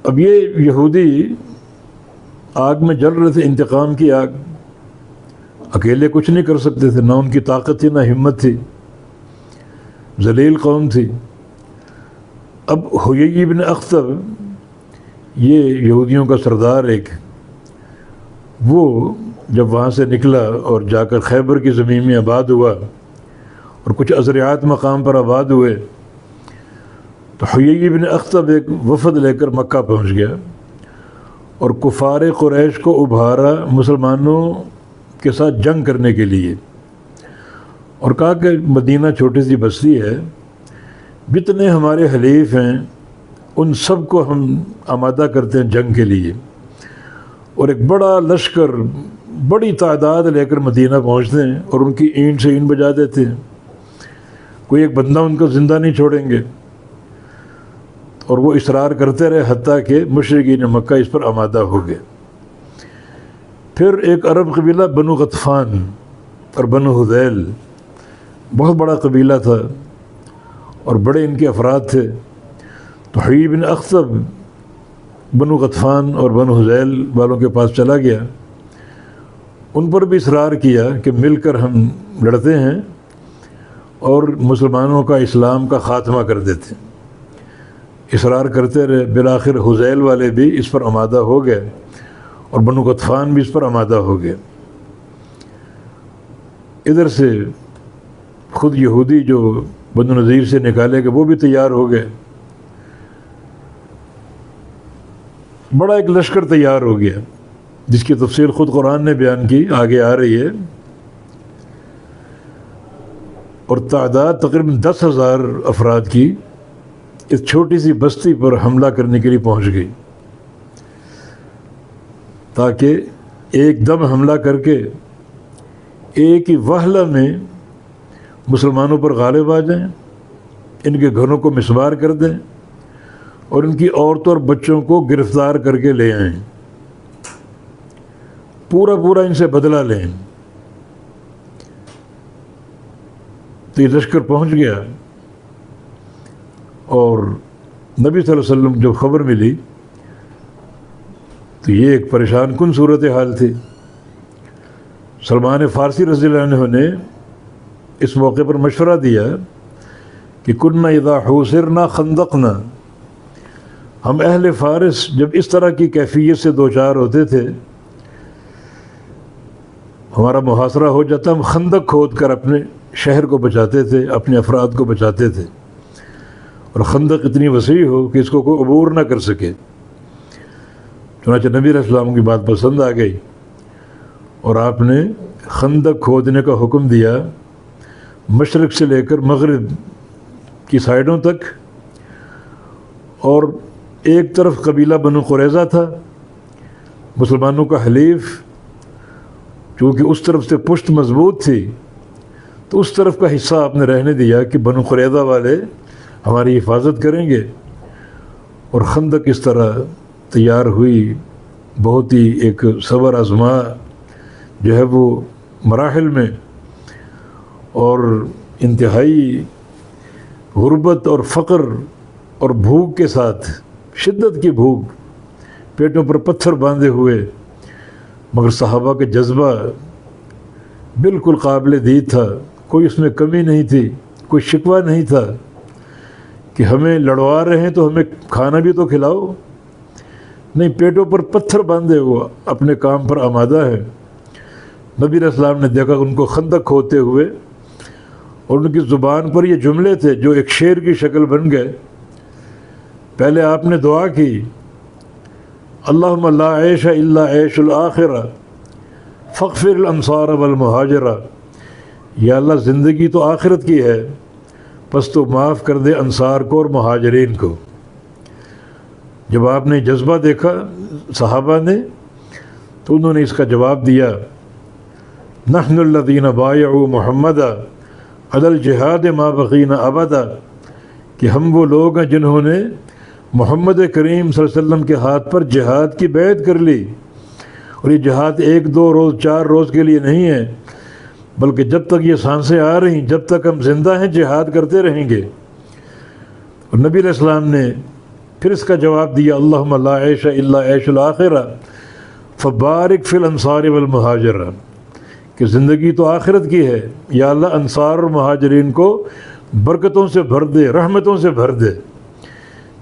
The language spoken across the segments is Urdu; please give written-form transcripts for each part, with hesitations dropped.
اب یہ یہودی آگ میں جل رہے تھے، انتقام کی آگ، اکیلے کچھ نہیں کر سکتے تھے، نہ ان کی طاقت تھی نہ ہمت تھی، ذلیل قوم تھی۔ اب حیی بن اخطب، یہ یہودیوں کا سردار ایک، وہ جب وہاں سے نکلا اور جا کر خیبر کی زمین میں آباد ہوا اور کچھ ازریات مقام پر آباد ہوئے، تو حیی بن اخطب ایک وفد لے کر مکہ پہنچ گیا اور کفار قریش کو ابھارا مسلمانوں کے ساتھ جنگ کرنے کے لیے، اور کہا کہ مدینہ چھوٹی سی بستی ہے، جتنے ہمارے حلیف ہیں ان سب کو ہم آمادہ کرتے ہیں جنگ کے لیے، اور ایک بڑا لشکر بڑی تعداد لے کر مدینہ پہنچتے ہیں اور ان کی اینٹ سے اینٹ بجا دیتے ہیں، کوئی ایک بندہ ان کو زندہ نہیں چھوڑیں گے۔ اور وہ اصرار کرتے رہے حتیٰ کہ مشرکین مکہ اس پر آمادہ ہو گئے۔ پھر ایک عرب قبیلہ بنو غطفان اور بنو حذیل، بہت بڑا قبیلہ تھا اور بڑے ان کے افراد تھے، تو حیی بن اخطب بنو غطفان اور بنو حذیل والوں کے پاس چلا گیا، ان پر بھی اصرار کیا کہ مل کر ہم لڑتے ہیں اور مسلمانوں کا اسلام کا خاتمہ کر دیتے ہیں۔ اصرار کرتے رہے، بالآخر حذیل والے بھی اس پر آمادہ ہو گئے اور بنو غطفان بھی اس پر آمادہ ہو گئے۔ ادھر سے خود یہودی جو بنو نذیر سے نکالے گئے وہ بھی تیار ہو گئے، بڑا ایک لشکر تیار ہو گیا جس کی تفصیل خود قرآن نے بیان کی، آگے آ رہی ہے، اور تعداد تقریباً 10,000 افراد کی اس چھوٹی سی بستی پر حملہ کرنے کے لیے پہنچ گئی، تاکہ ایک دم حملہ کر کے ایک ہی وہلہ میں مسلمانوں پر غالب آ جائیں، ان کے گھروں کو مسمار کر دیں اور ان کی عورتوں اور بچوں کو گرفتار کر کے لے آئیں، پورا ان سے بدلہ لیں۔ تو یہ لشکر پہنچ گیا اور نبی صلی اللہ علیہ وسلم جب خبر ملی تو یہ ایک پریشان کن صورتحال تھی۔ سلمان فارسی رضی اللہ عنہ نے اس موقع پر مشورہ دیا کہ کننا اذا حوصرنا خندقنا، ہم اہل فارس جب اس طرح کی کیفیت سے دوچار ہوتے تھے، ہمارا محاصرہ ہو جاتا، ہم خندق کھود کر اپنے شہر کو بچاتے تھے، اپنے افراد کو بچاتے تھے، اور خندق اتنی وسیع ہو کہ اس کو کوئی عبور نہ کر سکے۔ چنانچہ نبی علیہ السلام کی بات پسند آ گئی اور آپ نے خندق کھودنے کا حکم دیا، مشرق سے لے کر مغرب کی سائڈوں تک، اور ایک طرف قبیلہ بنو قریظہ تھا مسلمانوں کا حلیف، چونکہ اس طرف سے پشت مضبوط تھی تو اس طرف کا حصہ آپ نے رہنے دیا کہ بنو قریظہ والے ہماری حفاظت کریں گے، اور خندق اس طرح تیار ہوئی، بہت ہی ایک صبر آزما جو ہے وہ مراحل میں، اور انتہائی غربت اور فقر اور بھوک کے ساتھ، شدت کی بھوک، پیٹوں پر پتھر باندھے ہوئے، مگر صحابہ کے جذبہ بالکل قابل دید تھا، کوئی اس میں کمی نہیں تھی، کوئی شکوہ نہیں تھا کہ ہمیں لڑوا رہے ہیں تو ہمیں کھانا بھی تو کھلاؤ، نہیں، پیٹوں پر پتھر باندھے ہوا اپنے کام پر آمادہ ہے۔ نبی علیہ السلام نے دیکھا ان کو خندق کھودتے ہوئے، اور ان کی زبان پر یہ جملے تھے جو ایک شعر کی شکل بن گئے۔ پہلے آپ نے دعا کی، اللہم لا عیش الا عیش الآخرہ فاغفر الانصار والمہاجرہ، یا اللہ زندگی تو آخرت کی ہے، پس تو معاف کر دے انصار کو اور مہاجرین کو۔ جب آپ نے جذبہ دیکھا صحابہ نے تو انہوں نے اس کا جواب دیا، نحن الذین بایعوا محمدا علی الجہاد ما بقینا ابدا، کہ ہم وہ لوگ ہیں جنہوں نے محمد کریم صلی اللہ علیہ وسلم کے ہاتھ پر جہاد کی بیعت کر لی، اور یہ جہاد 1 2 روز 4 روز کے لیے نہیں ہے، بلکہ جب تک یہ سانسیں آ رہی، جب تک ہم زندہ ہیں جہاد کرتے رہیں گے۔ اور نبی علیہ السلام نے پھر اس کا جواب دیا اللہم لا عیش الا عیش الآخرہ فبارک فی الانصار والمہاجرہ، کہ زندگی تو آخرت کی ہے، یا اللہ انصار اور مہاجرین کو برکتوں سے بھر دے، رحمتوں سے بھر دے۔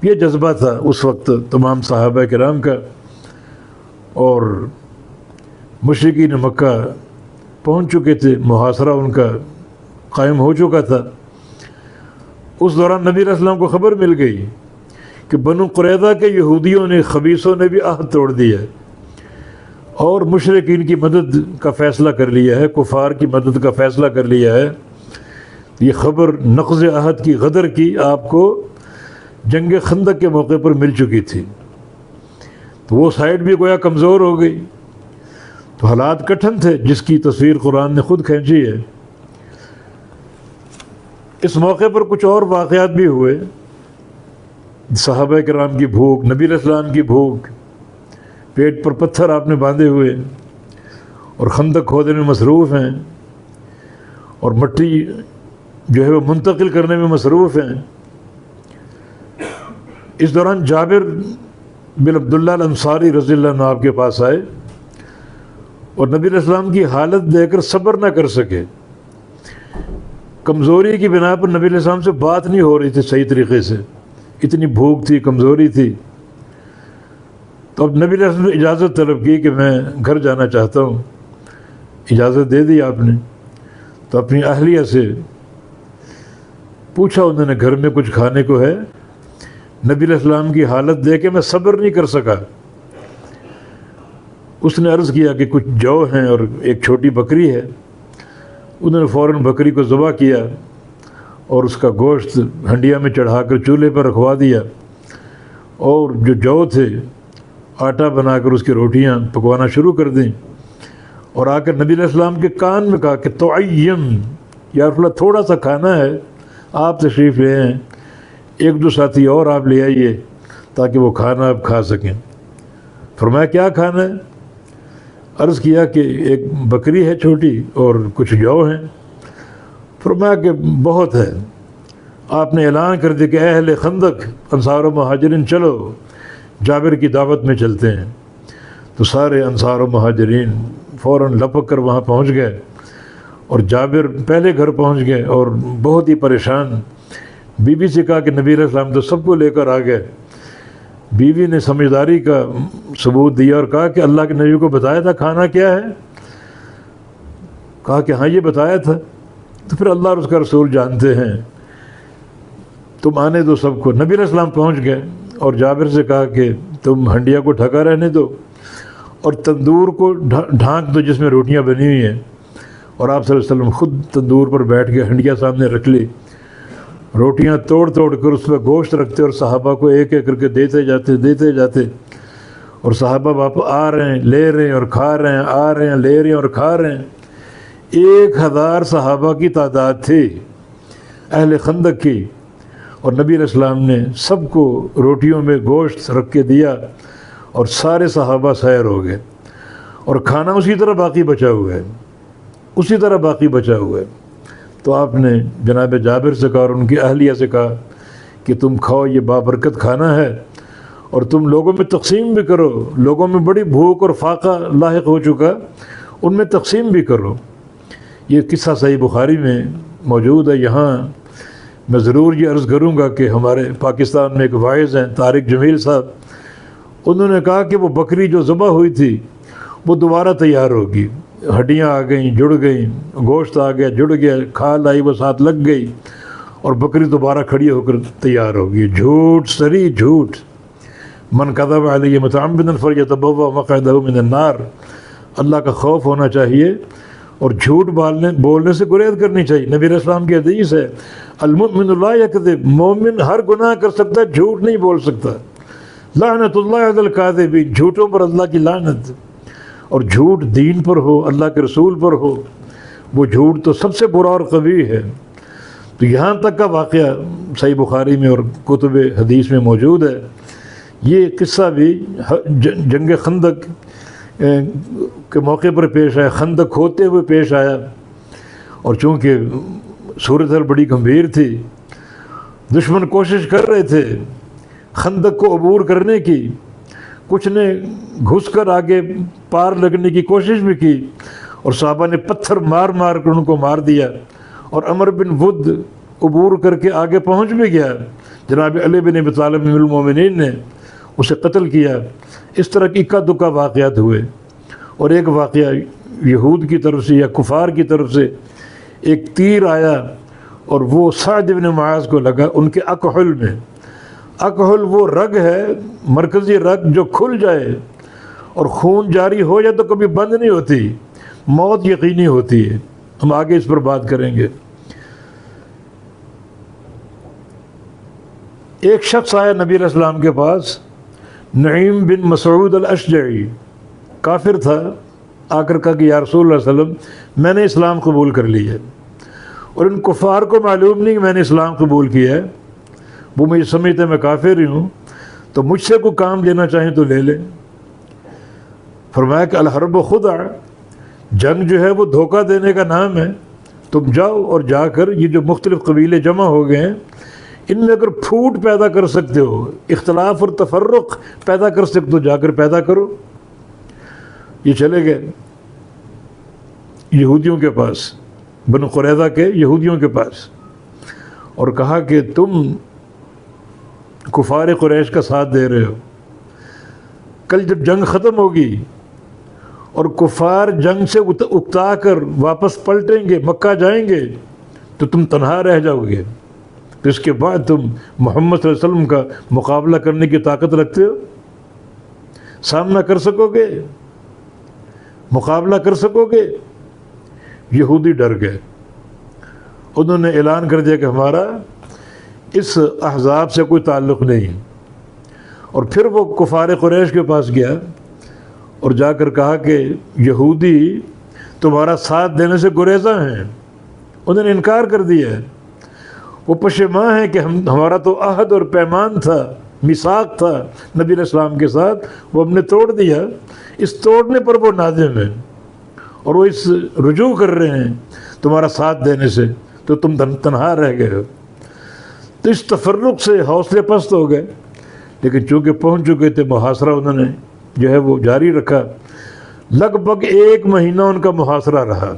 یہ جذبہ تھا اس وقت تمام صحابہ کرام کا، اور مشرکین مکہ پہنچ چکے تھے، محاصرہ ان کا قائم ہو چکا تھا۔ اس دوران نبی علیہ السلام کو خبر مل گئی کہ بنو قریظہ کے یہودیوں نے، خبیثوں نے بھی عہد توڑ دیا اور مشرکین کی مدد کا فیصلہ کر لیا ہے، کفار کی مدد کا فیصلہ کر لیا ہے۔ یہ خبر نقض عہد کی، غدر کی، آپ کو جنگ خندق کے موقع پر مل چکی تھی، تو وہ سائڈ بھی گویا کمزور ہو گئی، تو حالات کٹھن تھے جس کی تصویر قرآن نے خود کھینچی ہے۔ اس موقع پر کچھ اور واقعات بھی ہوئے، صحابہ کرام کی بھوک، نبی علیہ السلام کی بھوک، پیٹ پر پتھر آپ نے باندھے ہوئے اور خندق کھودنے میں مصروف ہیں، اور مٹی جو ہے وہ منتقل کرنے میں مصروف ہیں۔ اس دوران جابر بن عبداللہ الانصاری رضی اللہ عنہ آپ کے پاس آئے اور نبی علیہ السلام کی حالت دیکھ کر صبر نہ کر سکے۔ کمزوری کی بنا پر نبی علیہ السلام سے بات نہیں ہو رہی تھی صحیح طریقے سے، اتنی بھوک تھی، کمزوری تھی۔ تو اب نبی علیہ السلام نے اجازت طلب کی کہ میں گھر جانا چاہتا ہوں، اجازت دے دی آپ نے۔ تو اپنی اہلیہ سے پوچھا انہوں نے گھر میں کچھ کھانے کو ہے؟ نبی علیہ السلام کی حالت دیکھ کے میں صبر نہیں کر سکا۔ اس نے عرض کیا کہ کچھ جو ہیں اور ایک چھوٹی بکری ہے۔ انہوں نے فوراً بکری کو ذبح کیا اور اس کا گوشت ہنڈیا میں چڑھا کر چولہے پر رکھوا دیا، اور جو تھے آٹا بنا کر اس کی روٹیاں پکوانا شروع کر دیں، اور آ کر نبی علیہ السلام کے کان میں کہا کہ تعیم یا رسول اللہ تھوڑا سا کھانا ہے، آپ تشریف لے آئیں، ایک دو ساتھی اور آپ لے آئیے تاکہ وہ کھانا آپ کھا سکیں۔ فرمایا کیا کھانا ہے؟ عرض کیا کہ ایک بکری ہے چھوٹی اور کچھ جو ہیں۔ فرمایا کہ بہت ہے۔ آپ نے اعلان کر دیا کہ اے اہل خندق، انصار و مہاجرین چلو جابر کی دعوت میں چلتے ہیں۔ تو سارے انصار و مہاجرین فوراً لپک کر وہاں پہنچ گئے، اور جابر پہلے گھر پہنچ گئے اور بہت ہی پریشان۔ بیوی سے کہا کہ نبی علیہ السلام تو سب کو لے کر آ گئے۔ بیوی نے سمجھداری کا ثبوت دیا اور کہا کہ اللہ کے نبی کو بتایا تھا کھانا کیا ہے؟ کہا کہ ہاں یہ بتایا تھا۔ تو پھر اللہ اور اس کا رسول جانتے ہیں، تم آنے دو سب کو۔ نبی علیہ السلام پہنچ گئے اور جابر سے کہا کہ تم ہنڈیا کو ڈھکا رہنے دو اور تندور کو ڈھانک دو جس میں روٹیاں بنی ہوئی ہیں، اور آپ صلی اللہ علیہ وسلم خود تندور پر بیٹھ کے ہنڈیا سامنے رکھ لی، روٹیاں توڑ توڑ کر اس میں گوشت رکھتے اور صحابہ کو ایک ایک کر کے دیتے جاتے، اور صحابہ واپس آ رہے ہیں، لے رہے ہیں اور کھا رہے ہیں، آ رہے ہیں، لے رہے ہیں اور کھا رہے ہیں۔ 1000 صحابہ کی تعداد تھی اہل خندق کی، اور نبی علیہ السلام نے سب کو روٹیوں میں گوشت رکھ کے دیا، اور سارے صحابہ سیر ہو گئے، اور کھانا اسی طرح باقی بچا ہوا ہے۔ تو آپ نے جناب جابر سے کہا اور ان کی اہلیہ سے کہا کہ تم کھاؤ، یہ بابرکت کھانا ہے، اور تم لوگوں میں تقسیم بھی کرو، لوگوں میں بڑی بھوک اور فاقہ لاحق ہو چکا، ان میں تقسیم بھی کرو۔ یہ قصہ صحیح بخاری میں موجود ہے۔ یہاں میں ضرور یہ عرض کروں گا کہ ہمارے پاکستان میں ایک واعظ ہیں طارق جمیل صاحب، انہوں نے کہا کہ وہ بکری جو ذبح ہوئی تھی وہ دوبارہ تیار ہوگی، ہڈیاں آ گئیں، جڑ گئیں، گوشت آ گیا، جڑ گیا، کھال آئی وہ ساتھ لگ گئی، اور بکری دوبارہ کھڑی ہو کر تیار ہوگی۔ جھوٹ، سری جھوٹ۔ من کذب علی متعمدا فلیتبوأ مقعدہ من النار۔ اللہ کا خوف ہونا چاہیے اور جھوٹ بولنے سے گریز کرنی چاہیے۔ نبی علیہ السلام کی حدیث ہے المؤمن لا یکذب، مومن ہر گناہ کر سکتا ہے، جھوٹ نہیں بول سکتا۔ لعنت اللہ علی الکاذبین، جھوٹوں پر اللہ کی لعنت۔ اور جھوٹ دین پر ہو، اللہ کے رسول پر ہو، وہ جھوٹ تو سب سے برا اور قبیح ہے۔ تو یہاں تک کا واقعہ صحیح بخاری میں اور کتب حدیث میں موجود ہے۔ یہ قصہ بھی جنگ خندق کے موقع پر پیش آیا، خندق ہوتے ہوئے پیش آیا، اور چونکہ صورتحال بڑی گمبھیر تھی، دشمن کوشش کر رہے تھے خندق کو عبور کرنے کی، کچھ نے گھس کر آگے پار لگنے کی کوشش بھی کی، اور صحابہ نے پتھر مار مار کر ان کو مار دیا، اور عمر بن ود عبور کر کے آگے پہنچ بھی گیا، جناب علی بن ابی طالب امیر المومنین نے اسے قتل کیا۔ اس طرح کی اکا دکا واقعات ہوئے، اور ایک واقعہ یہود کی طرف سے یا کفار کی طرف سے ایک تیر آیا اور وہ سعد بن معاذ کو لگا ان کے اکحل میں۔ اکحل وہ رگ ہے، مرکزی رگ جو کھل جائے اور خون جاری ہو جائے تو کبھی بند نہیں ہوتی، موت یقینی ہوتی ہے۔ ہم آگے اس پر بات کریں گے۔ ایک شخص آیا نبی علیہ السلام کے پاس، نعیم بن مسعود الاشجعی، کافر تھا، آ کر کہا کہ یا رسول اللہ صلی اللہ علیہ وسلم میں نے اسلام قبول کر لی ہے، اور ان کفار کو معلوم نہیں کہ میں نے اسلام قبول کیا ہے، وہ مجھے سمجھتے ہیں میں کافر ہی ہوں، تو مجھ سے کوئی کام لینا چاہیں تو لے لیں۔ فرمایا کہ الحرب خدع، جنگ جو ہے وہ دھوکہ دینے کا نام ہے، تم جاؤ اور جا کر یہ جو مختلف قبیلے جمع ہو گئے ہیں ان میں اگر پھوٹ پیدا کر سکتے ہو، اختلاف اور تفرق پیدا کر سکتے ہو، جا کر پیدا کرو۔ یہ چلے گئے یہودیوں کے پاس، بنو قریظہ کے یہودیوں کے پاس، اور کہا کہ تم کفار قریش کا ساتھ دے رہے ہو، کل جب جنگ ختم ہوگی اور کفار جنگ سے اکتا کر واپس پلٹیں گے، مکہ جائیں گے، تو تم تنہا رہ جاؤ گے، تو اس کے بعد تم محمد صلی اللہ علیہ وسلم کا مقابلہ کرنے کی طاقت رکھتے ہو؟ سامنا کر سکو گے؟ مقابلہ کر سکو گے؟ یہودی ڈر گئے، انہوں نے اعلان کر دیا کہ ہمارا اس احزاب سے کوئی تعلق نہیں، اور پھر وہ کفار قریش کے پاس گیا اور جا کر کہا کہ یہودی تمہارا ساتھ دینے سے گریزاں ہیں، انہوں نے انکار کر دیا ہے، وہ پشیماں ہیں کہ ہمارا تو عہد اور پیمان تھا، میثاق تھا نبی علیہ السلام کے ساتھ، وہ ہم نے توڑ دیا، اس توڑنے پر وہ نادم ہیں، اور وہ اس رجوع کر رہے ہیں تمہارا ساتھ دینے سے، تو تم تنہا رہ گئے ہو۔ تو اس تفرق سے حوصلے پست ہو گئے، لیکن چونکہ پہنچ چکے تھے محاصرہ انہوں نے جو ہے وہ جاری رکھا، لگ بھگ 1 مہینہ ان کا محاصرہ رہا۔